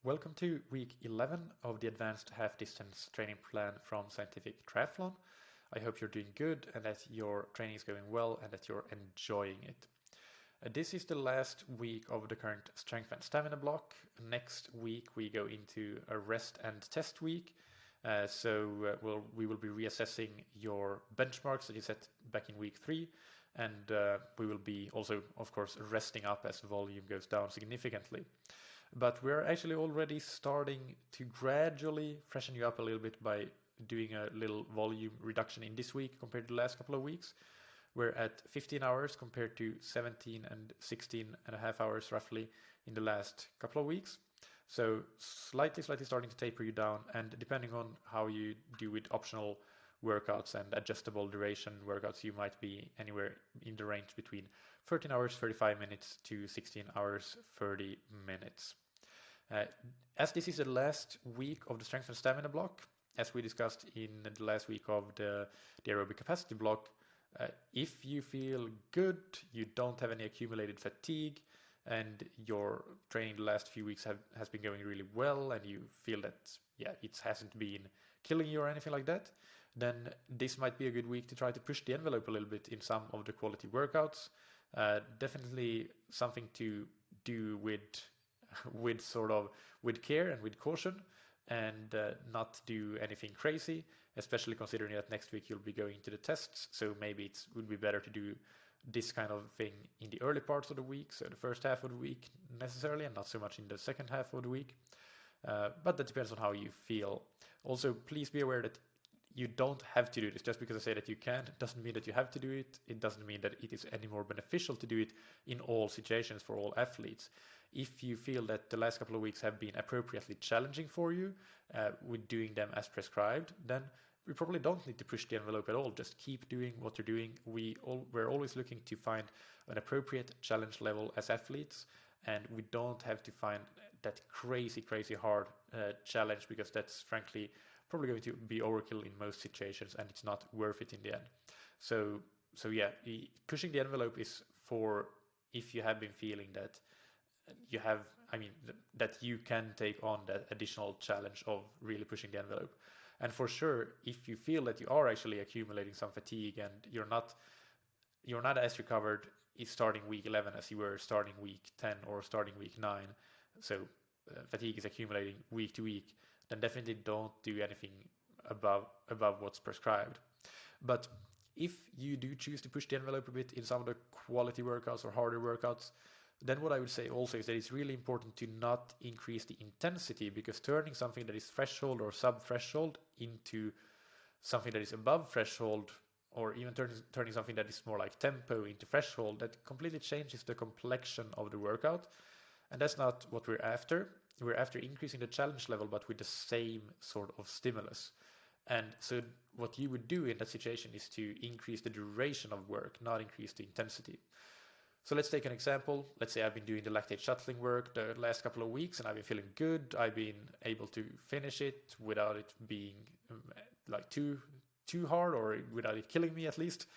Welcome to week 11 of the advanced half-distance training plan from Scientific Triathlon. I hope you're doing good and that your training is going well and that you're enjoying it. This is the last week of the current strength and stamina block. Next week we go into a rest and test week. We will be reassessing your benchmarks that you set back in week 3, and we will be also, of course, resting up as volume goes down significantly. But we're actually already starting to gradually freshen you up a little bit by doing a little volume reduction in this week compared to the last couple of weeks. We're at 15 hours compared to 17 and 16 and a half hours roughly in the last couple of weeks. So slightly starting to taper you down, and depending on how you do with optional workouts and adjustable duration workouts, you might be anywhere in the range between 13 hours 35 minutes to 16 hours 30 minutes. As this is the last week of the strength and stamina block, as we discussed in the last week of the aerobic capacity block, if you feel good, you don't have any accumulated fatigue, and your training the last few weeks has been going really well, and you feel that it hasn't been killing you or anything like that, then this might be a good week to try to push the envelope a little bit in some of the quality workouts. Definitely something to do with care and with caution, and not do anything crazy, especially considering that next week you'll be going to the tests. So maybe it would be better to do this kind of thing in the early parts of the week, so the first half of the week necessarily, and not so much in the second half of the week. But that depends on how you feel. Also, please be aware that you don't have to do this. Just because I say that you can doesn't mean that you have to do it. It doesn't mean that it is any more beneficial to do it in all situations for all athletes. If you feel that the last couple of weeks have been appropriately challenging for you with doing them as prescribed, then we probably don't need to push the envelope at all. Just keep doing what you're doing. We're always looking to find an appropriate challenge level as athletes, and we don't have to find that crazy hard challenge, because that's frankly probably going to be overkill in most situations, and it's not worth it in the end. So pushing the envelope is for if you have been feeling that that you can take on that additional challenge of really pushing the envelope. And for sure, if you feel that you are actually accumulating some fatigue and you're not as recovered starting week 11 as you were starting week 10 or starting week 9, so fatigue is accumulating week to week, then definitely don't do anything above what's prescribed. But if you do choose to push the envelope a bit in some of the quality workouts or harder workouts, then what I would say also is that it's really important to not increase the intensity, because turning something that is threshold or sub-threshold into something that is above threshold, or even turning something that is more like tempo into threshold, that completely changes the complexion of the workout. And that's not what we're after. We're after increasing the challenge level, but with the same sort of stimulus. And so what you would do in that situation is to increase the duration of work, not increase the intensity. So let's take an example. Let's say I've been doing the lactate shuttling work the last couple of weeks, and I've been feeling good. I've been able to finish it without it being too hard, or without it killing me at least.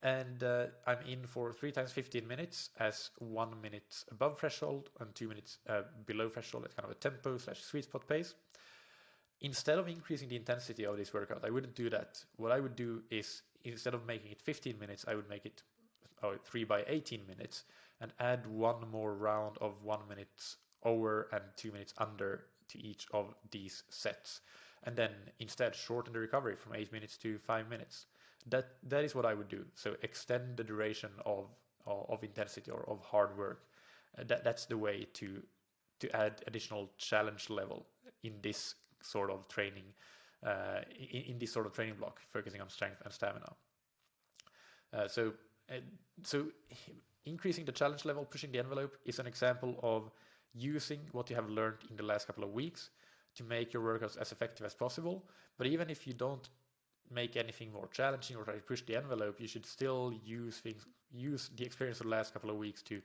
And I'm in for 3 times 15 minutes as 1 minute above threshold and 2 minutes below threshold at kind of a tempo / sweet spot pace. Instead of increasing the intensity of this workout, I wouldn't do that. What I would do is, instead of making it 15 minutes, I would make it 3 by 18 minutes and add one more round of 1 minute over and 2 minutes under to each of these sets. And then instead shorten the recovery from 8 minutes to 5 minutes. That is what I would do. So extend the duration of intensity or of hard work. That's the way to add additional challenge level in this sort of training, in this sort of training block, focusing on strength and stamina. So increasing the challenge level, pushing the envelope, is an example of using what you have learned in the last couple of weeks to make your workouts as effective as possible. But even if you don't make anything more challenging or try to push the envelope, you should still use the experience of the last couple of weeks to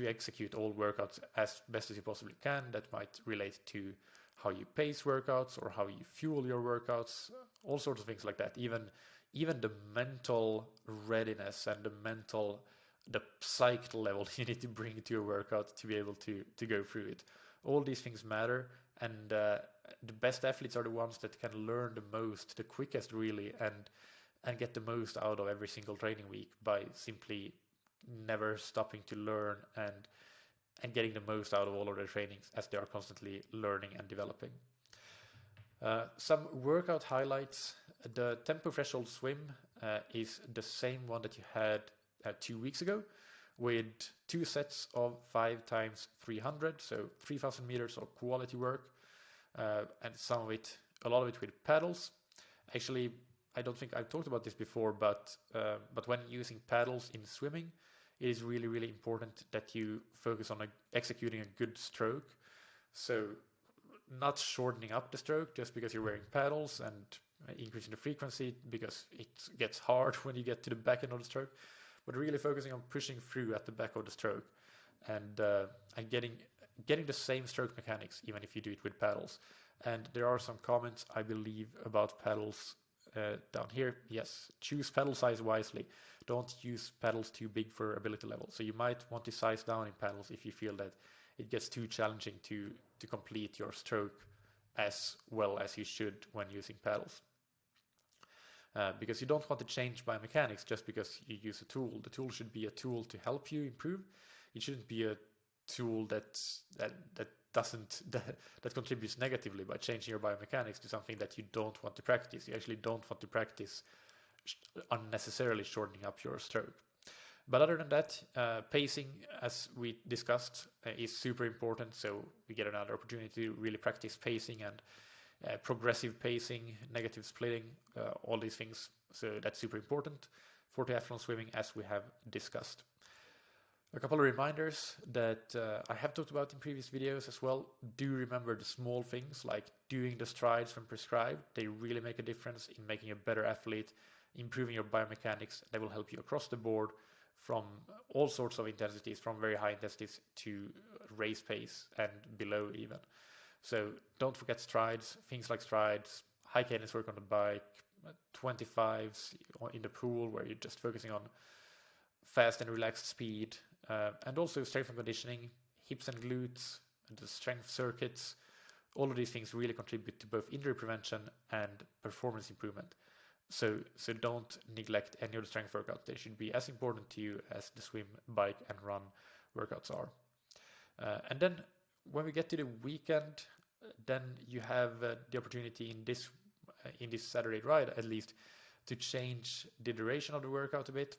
execute all workouts as best as you possibly can. That might relate to how you pace workouts or how you fuel your workouts, all sorts of things like that. Even the mental readiness and the psyched level you need to bring to your workout to be able to go through it. All these things matter, and the best athletes are the ones that can learn the most, the quickest really, and get the most out of every single training week by simply never stopping to learn and getting the most out of all of their trainings as they are constantly learning and developing. Some workout highlights. The tempo threshold swim is the same one that you had 2 weeks ago, with 2 sets of 5 times 300, so 3,000 meters of quality work, and a lot of it with paddles. Actually, I don't think I've talked about this before, but when using paddles in swimming, it is really, really important that you focus on executing a good stroke. So not shortening up the stroke just because you're wearing paddles and increasing the frequency because it gets hard when you get to the back end of the stroke, but really focusing on pushing through at the back of the stroke and getting the same stroke mechanics even if you do it with paddles. And there are some comments, I believe, about paddles down here. Yes, choose paddle size wisely. Don't use paddles too big for ability level. So you might want to size down in paddles if you feel that it gets too challenging to complete your stroke as well as you should when using paddles. Because you don't want to change biomechanics just because you use a tool. The tool should be a tool to help you improve. It shouldn't be a tool that contributes negatively by changing your biomechanics to something that you don't want to practice. You actually don't want to practice unnecessarily shortening up your stroke. But other than that, pacing, as we discussed, is super important. So we get another opportunity to really practice pacing and progressive pacing, negative splitting, all these things. So that's super important for triathlon swimming, as we have discussed. A couple of reminders that I have talked about in previous videos as well. Do remember the small things like doing the strides when prescribed. They really make a difference in making a better athlete, improving your biomechanics. They will help you across the board from all sorts of intensities, from very high intensities to race pace and below even. So don't forget strides, things like strides, high cadence work on the bike, 25s in the pool where you're just focusing on fast and relaxed speed, and also strength and conditioning, hips and glutes, and the strength circuits. All of these things really contribute to both injury prevention and performance improvement. So don't neglect any of the strength workouts. They should be as important to you as the swim, bike, and run workouts are. And then when we get to the weekend, then you have the opportunity in this Saturday ride, at least, to change the duration of the workout a bit.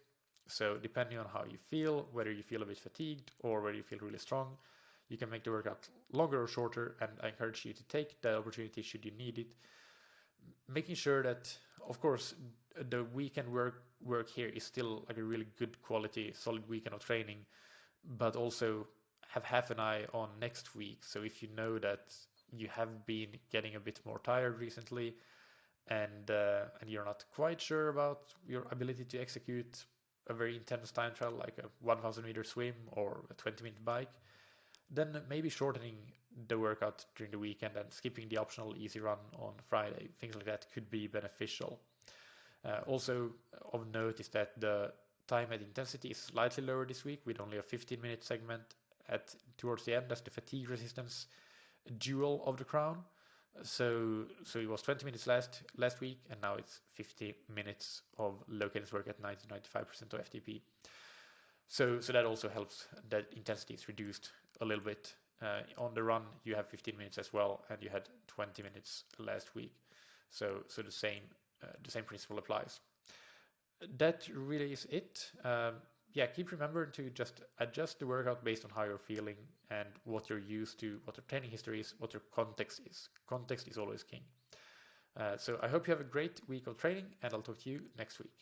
So depending on how you feel, whether you feel a bit fatigued or whether you feel really strong, you can make the workout longer or shorter, and I encourage you to take that opportunity should you need it. Making sure that, of course, the weekend work here is still like a really good quality, solid weekend of training, but also have half an eye on next week. So if you know that you have been getting a bit more tired recently and you're not quite sure about your ability to execute a very intense time trial like a 1,000 meter swim or a 20-minute bike, then maybe shortening the workout during the weekend and skipping the optional easy run on Friday, things like that could be beneficial. Also of note is that the time at intensity is slightly lower this week, with only a 15-minute segment towards the end. That's the fatigue resistance jewel of the crown. So it was 20 minutes last week, and now it's 50 minutes of low cadence work at 90-95% of FTP. So that also helps that intensity is reduced a little bit. On the run, you have 15 minutes as well, and you had 20 minutes last week. So the same principle applies. That really is it. Keep remembering to just adjust the workout based on how you're feeling and what you're used to, what your training history is, what your context is. Context is always king. So I hope you have a great week of training, and I'll talk to you next week.